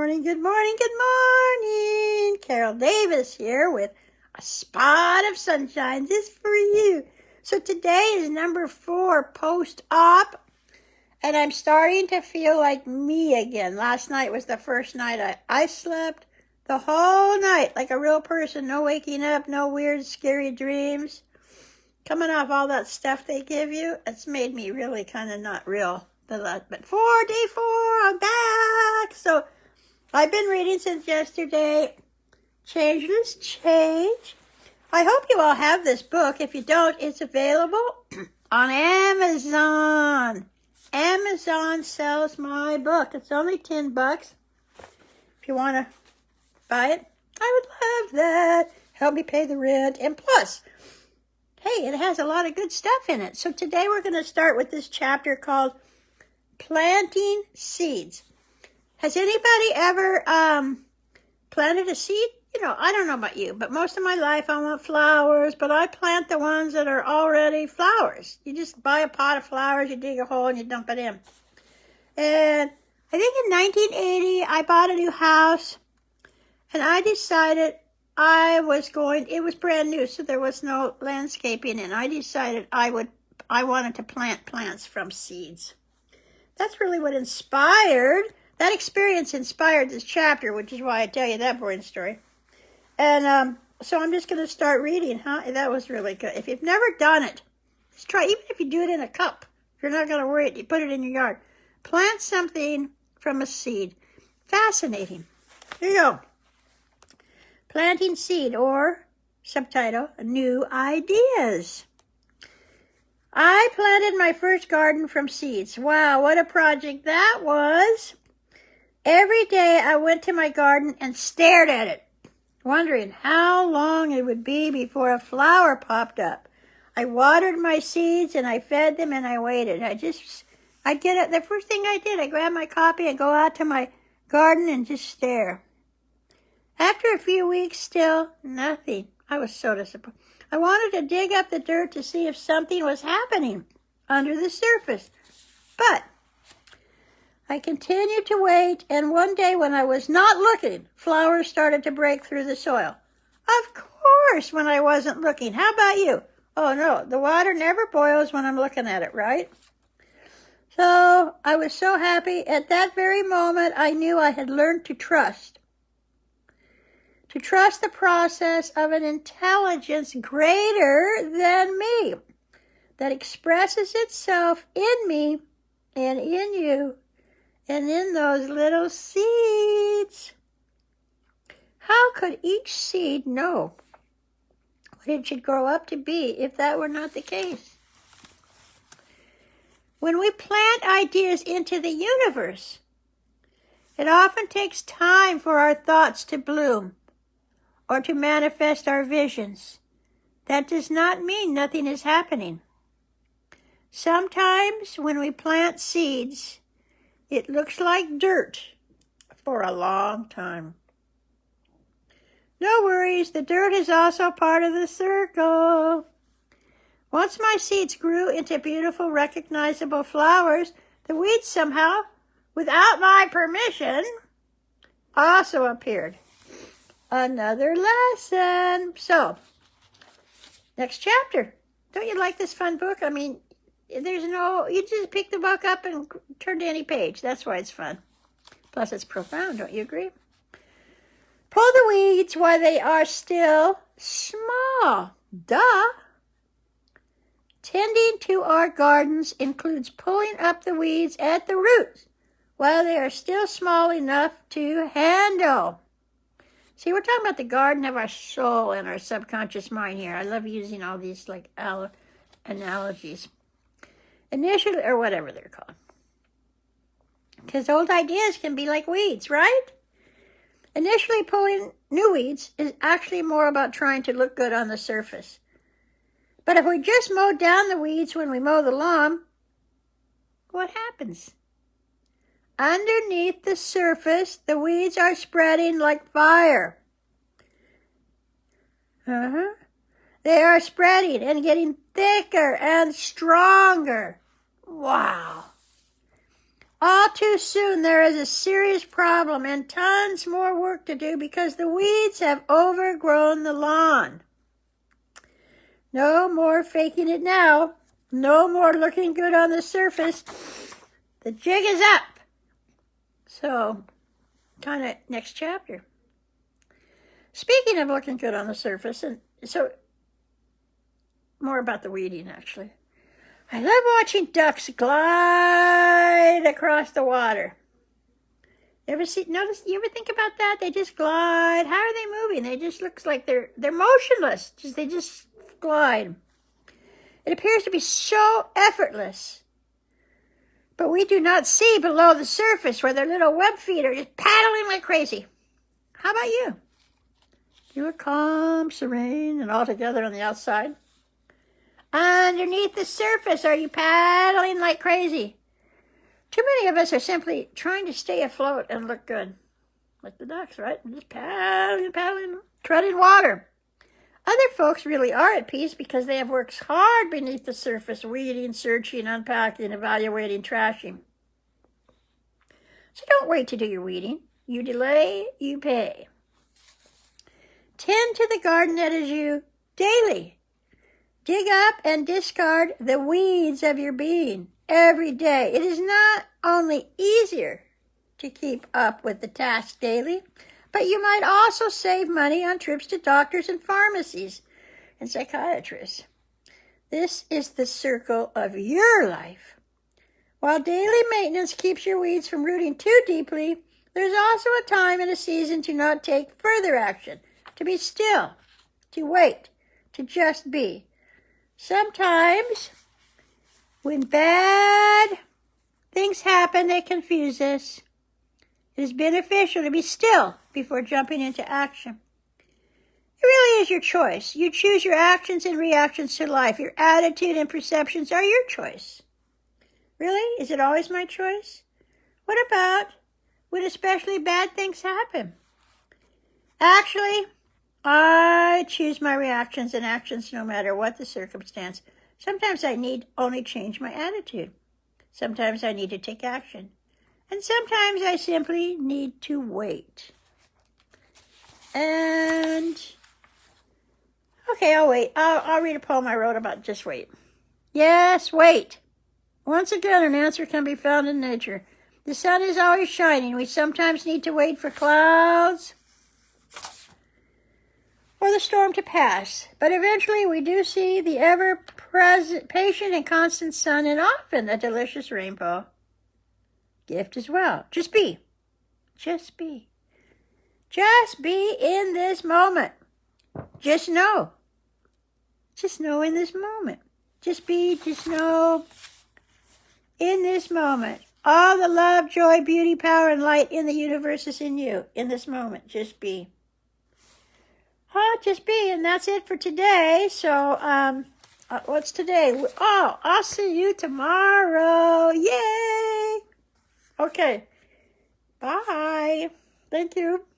morning, good morning, good morning. Carol Davis here with a spot of sunshine just for you. So today is number 4 post-op, and I'm starting to feel like me again. Last night was the first night I slept the whole night like a real person. No waking up, no weird, scary dreams. Coming off all that stuff they give you, it's made me really kind of not real. But day 4, I'm back. So I've been reading since yesterday, Changeless Change. I hope you all have this book. If you don't, it's available on Amazon. Amazon sells my book. It's only $10. If you want to buy it, I would love that. Help me pay the rent. And plus, hey, it has a lot of good stuff in it. So today we're going to start with this chapter called Planting Seeds. Has anybody ever planted a seed? You know, I don't know about you, but most of my life I want flowers, but I plant the ones that are already flowers. You just buy a pot of flowers, you dig a hole, and you dump it in. And I think in 1980, I bought a new house, and I decided it was brand new, so there was no landscaping, and I decided I wanted to plant plants from seeds. That's really what that experience inspired this chapter, which is why I tell you that boring story. And so I'm just going to start reading, That was really good. If you've never done it, just try, even if you do it in a cup. If you're not going to worry, you put it in your yard. Plant something from a seed. Fascinating. Here you go. Planting seed, or subtitle, New Ideas. I planted my first garden from seeds. Wow, what a project that was. Every day I went to my garden and stared at it, wondering how long it would be before a flower popped up. I watered my seeds and I fed them and I waited. I'd get up. The first thing I did, I grabbed my copy and go out to my garden and just stare. After a few weeks, still nothing. I was so disappointed. I wanted to dig up the dirt to see if something was happening under the surface. But I continued to wait, and one day when I was not looking, flowers started to break through the soil. Of course, when I wasn't looking. How about you? Oh, no, the water never boils when I'm looking at it, right? So I was so happy. At that very moment, I knew I had learned to trust. To trust the process of an intelligence greater than me that expresses itself in me and in you and in those little seeds. How could each seed know what it should grow up to be if that were not the case? When we plant ideas into the universe, it often takes time for our thoughts to bloom or to manifest our visions. That does not mean nothing is happening. Sometimes when we plant seeds, it looks like dirt for a long time. No worries, the dirt is also part of the circle. Once my seeds grew into beautiful, recognizable flowers, the weeds somehow, without my permission, also appeared. Another lesson. So, next chapter. Don't you like this fun book? I mean, you just pick the book up and turn to any page. That's why it's fun. Plus, it's profound. Don't you agree? Pull the weeds while they are still small. Duh. Tending to our gardens includes pulling up the weeds at the roots while they are still small enough to handle. See, we're talking about the garden of our soul and our subconscious mind here. I love using all these analogies. Initially, or whatever they're called. Because old ideas can be like weeds, right? Initially, pulling new weeds is actually more about trying to look good on the surface. But if we just mow down the weeds when we mow the lawn, what happens? Underneath the surface, the weeds are spreading like fire. They are spreading and getting thicker and stronger. Wow. All too soon, there is a serious problem and tons more work to do because the weeds have overgrown the lawn. No more faking it now. No more looking good on the surface. The jig is up. So, kind of next chapter. Speaking of looking good on the surface, and so more about the weeding, actually. I love watching ducks glide across the water. You ever think about that? They just glide. How are they moving? They just looks like they're motionless. They just glide. It appears to be so effortless. But we do not see below the surface where their little web feet are just paddling like crazy. How about you? You are calm, serene, and all together on the outside. Underneath the surface, are you paddling like crazy? Too many of us are simply trying to stay afloat and look good. Like the ducks, right? Just paddling, treading water. Other folks really are at peace because they have worked hard beneath the surface, weeding, searching, unpacking, evaluating, trashing. So don't wait to do your weeding. You delay, you pay. Tend to the garden that is you daily. Dig up and discard the weeds of your being every day. It is not only easier to keep up with the task daily, but you might also save money on trips to doctors and pharmacies and psychiatrists. This is the circle of your life. While daily maintenance keeps your weeds from rooting too deeply, there's also a time and a season to not take further action, to be still, to wait, to just be. Sometimes, when bad things happen that confuse us, it is beneficial to be still before jumping into action. It really is your choice. You choose your actions and reactions to life. Your attitude and perceptions are your choice. Really? Is it always my choice? What about when especially bad things happen? Actually, I choose my reactions and actions no matter what the circumstance. Sometimes I need only change my attitude. Sometimes I need to take action. And sometimes I simply need to wait. And, okay, I'll wait. I'll read a poem I wrote about just wait. Yes, wait. Once again, an answer can be found in nature. The sun is always shining. We sometimes need to wait for clouds or the storm to pass. But eventually we do see the ever-present, patient and constant sun, and often a delicious rainbow gift as well. Just be. Just be. Just be in this moment. Just know. Just know in this moment. Just be, just know in this moment. All the love, joy, beauty, power, and light in the universe is in you in this moment. Just be. Just be, and that's it for today. So, what's today? Oh, I'll see you tomorrow. Yay! Okay. Bye. Thank you.